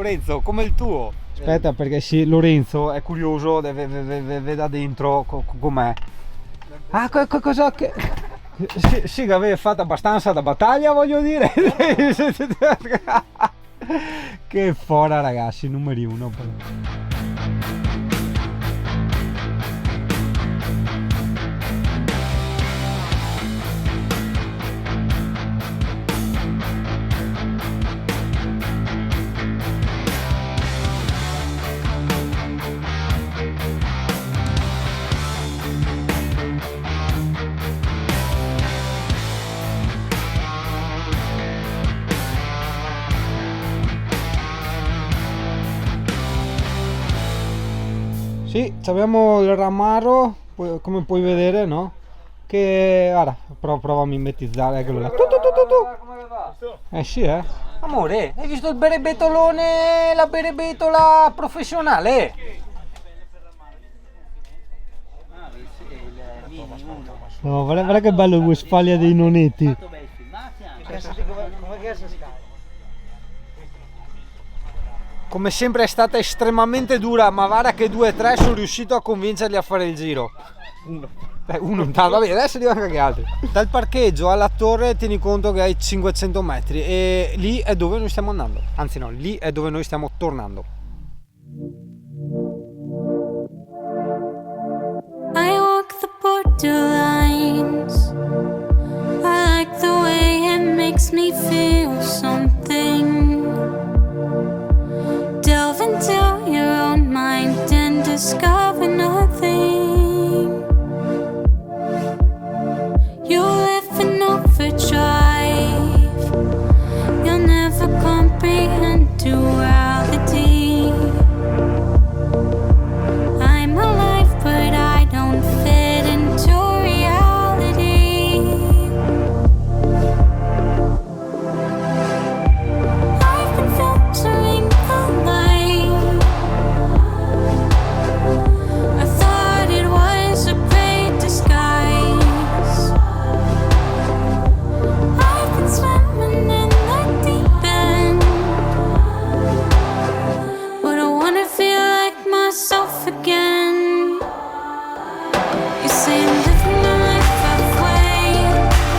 Lorenzo, come il tuo. Aspetta, perché sì, Lorenzo è curioso, veda dentro com'è. Ah, cosa che... Sì, che aveva fatto abbastanza da battaglia, voglio dire. Che fora, ragazzi, numeri uno. Sì, abbiamo il ramaro, come puoi vedere, no? Che, guarda, prova a mimetizzare, eccolo là. Come va? Sì, Amore, hai visto il berebetolone, la berebetola professionale? No, guarda che bello Westfalia dei nonetti. Come sempre è stata estremamente dura, ma guarda che 2-3 sono riuscito a convincerli a fare il giro. Uno intanto, vabbè, adesso dico anche altri. Dal parcheggio alla torre tieni conto che hai 500 metri e lì è dove noi stiamo andando. Anzi no, lì è dove noi stiamo tornando. I walk the borderlines. I like the way it makes me feel something. Delve into your own mind and discover nothing. You live in overdrive. You'll never comprehend duality. I'm alive, but I don't fit into reality. I've been filtering the light. I thought it was a great disguise. I've been swimming in the deep end, but I wanna feel like myself again. You say I'm living my life halfway,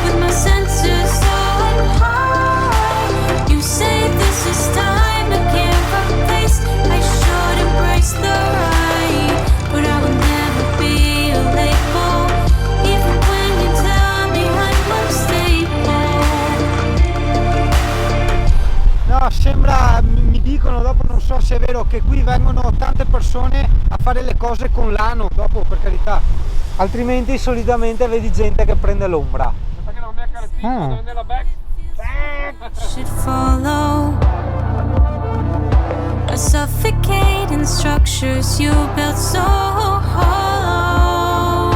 with my senses on high. You say this is time I can't replace. I should embrace the right, but I will never be a label, even when you tell me I'm unstable. No, sembra, mi dicono dopo, non so se è vero, che qui vengono tante persone a fare le cose con l'ano, dopo per carità. Altrimenti solitamente vedi gente che prende l'ombra. Perché non mi ha caratteristico, devo vedere la back. Should follow a suffocating structures you built so hollow.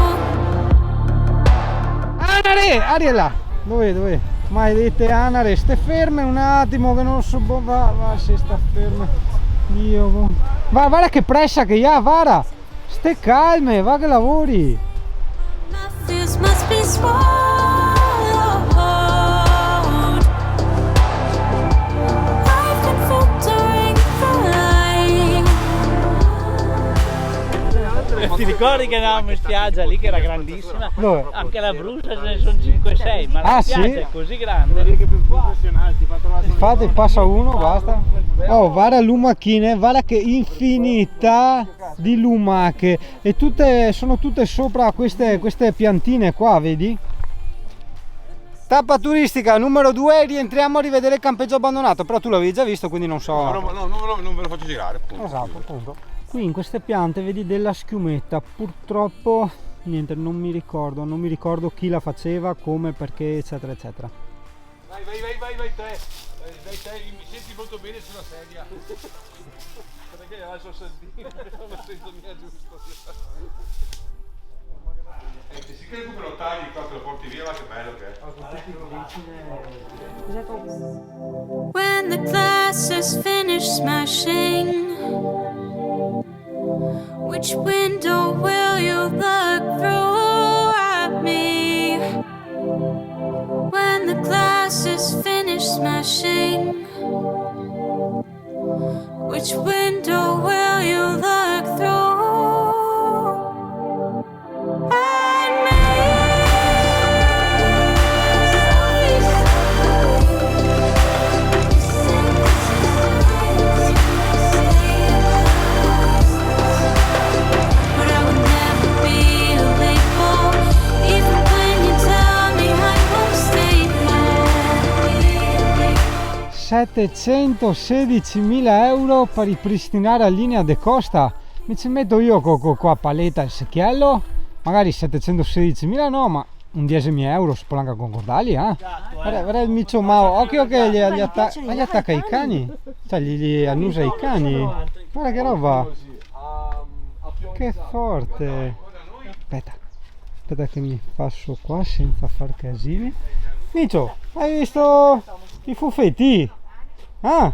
Anare, Ariela, dove? Maledette Anare, ste ferme un attimo che non so, va, se sta ferme. Dio, va, guarda che pressa che ha, vara. Ste calme, va che lavori. My fears must be swallowed. I've been filtering the light. Ti ricordi che andavamo in spiaggia lì che era grandissima? Dove? Anche la Brusa ce ne sono 5-6, ma la Ah, spiaggia sì? è così grande. Infatti passa uno, basta. Oh, guarda lumachine, guarda che infinità di lumache. E sono tutte sopra queste piantine qua, vedi? Tappa turistica numero 2, rientriamo a rivedere il campeggio abbandonato. Però tu l'avevi già visto, quindi non so. No, non ve lo faccio girare, appunto. Esatto, appunto. Qui in queste piante vedi della schiumetta, purtroppo niente, non mi ricordo chi la faceva, come, perché, eccetera eccetera. Vai te. Dai te, mi senti molto bene sulla sedia. Perché adesso sentire, non sento mica giusto. Si crede come lo tagli qua, te lo porti via, ma che bello che è. When the glass is finished smashing, which window will you look through at me? When the glass is finished smashing, Which window will you look through? And me, but I would never be a label, even when you tell me I won't stay there. 716.000 euro per ripristinare la linea de costa. Mi ci metto io qua paletta il secchiello, magari 716.000 no, ma un 10.000 euro si può anche concordare, eh? Guarda il micio Mao, occhio che gli attacca i cani, cioè gli annusa i cani, guarda che roba, che forte. Aspetta che mi passo qua senza far casini. Micio, hai visto i fuffetti? Ah,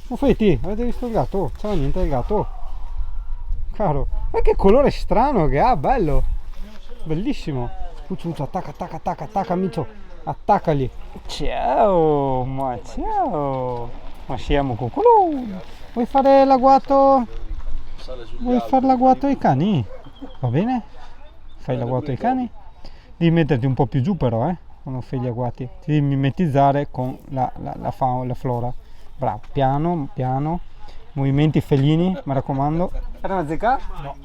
fuffetti, avete visto il gatto? C'era niente il gatto. Caro, ma che colore strano che ha, bello, bellissimo. Attacca Micio, attaccali. Ciao, ma siamo cuculù. Vuoi fare l'agguato? Vuoi fare l'agguato ai cani? Va bene? Fai l'agguato ai cani? Devi metterti un po' più giù però, quando fai gli agguati. Ti devi mimetizzare con la flora. Bravo, piano, movimenti felini, mi raccomando. Era una zecca? No,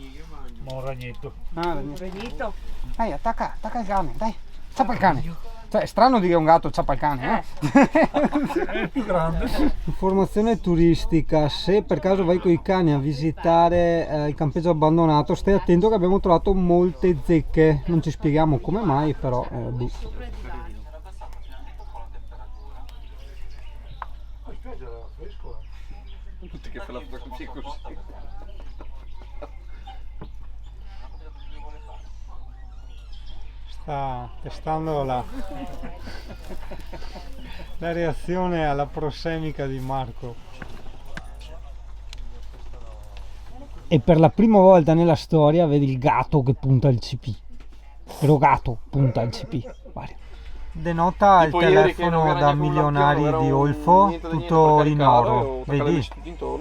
ma un ragnetto. Ragnetto. Dai, attacca il cane, dai, ciappa il cane. Cioè, è strano dire un gatto ciappa il cane, È più grande. Informazione turistica: se per caso vai con i cani a visitare il campeggio abbandonato, stai attento che abbiamo trovato molte zecche. Non ci spieghiamo come mai, però Tutti che fa la fotografia così. sta testando la reazione alla prosemica di Marco. E per la prima volta nella storia vedi il gatto che punta il CP. Lo gatto punta il CP. Guarda. Denota il telefono da milionari di Olfo, tutto in oro. Vedi?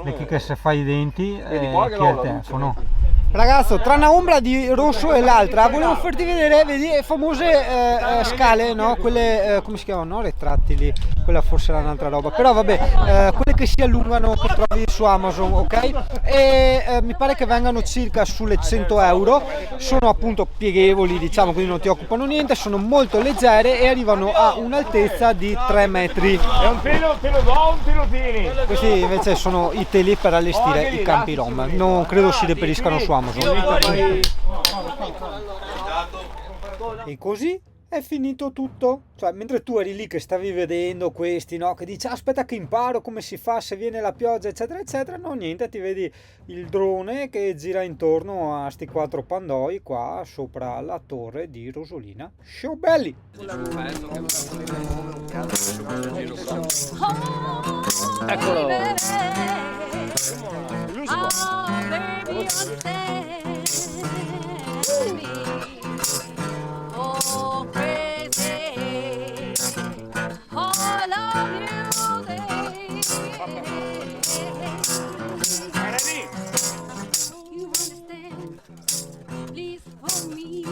Vedi che se fai i denti chi è il telefono. Ragazzo, tra una ombra di rosso e l'altra, volevo farti vedere, vedi, le famose scale, no? Quelle, come si chiamano? No? Retrattili, quella forse era un'altra roba, però vabbè, quelle che si allungano, che trovi su Amazon, ok? E mi pare che vengano circa sulle 100 euro, sono appunto pieghevoli, diciamo, quindi non ti occupano niente, sono molto leggere e arrivano a un'altezza di 3 metri. È un telo, te lo do, un te lo tieni. Questi invece sono i teli per allestire i campi rom, non credo si reperiscano su Amazon. E così è finito tutto. Cioè, mentre tu eri lì che stavi vedendo questi, no? Che dici aspetta che imparo come si fa se viene la pioggia, eccetera eccetera, no, niente, ti vedi il drone che gira intorno a sti 4 pandoi qua sopra la torre di Rosolina. Show belli! Eccolo! Baby, understand me. Oh, crazy. Oh, I love you, baby. You understand, please, for me.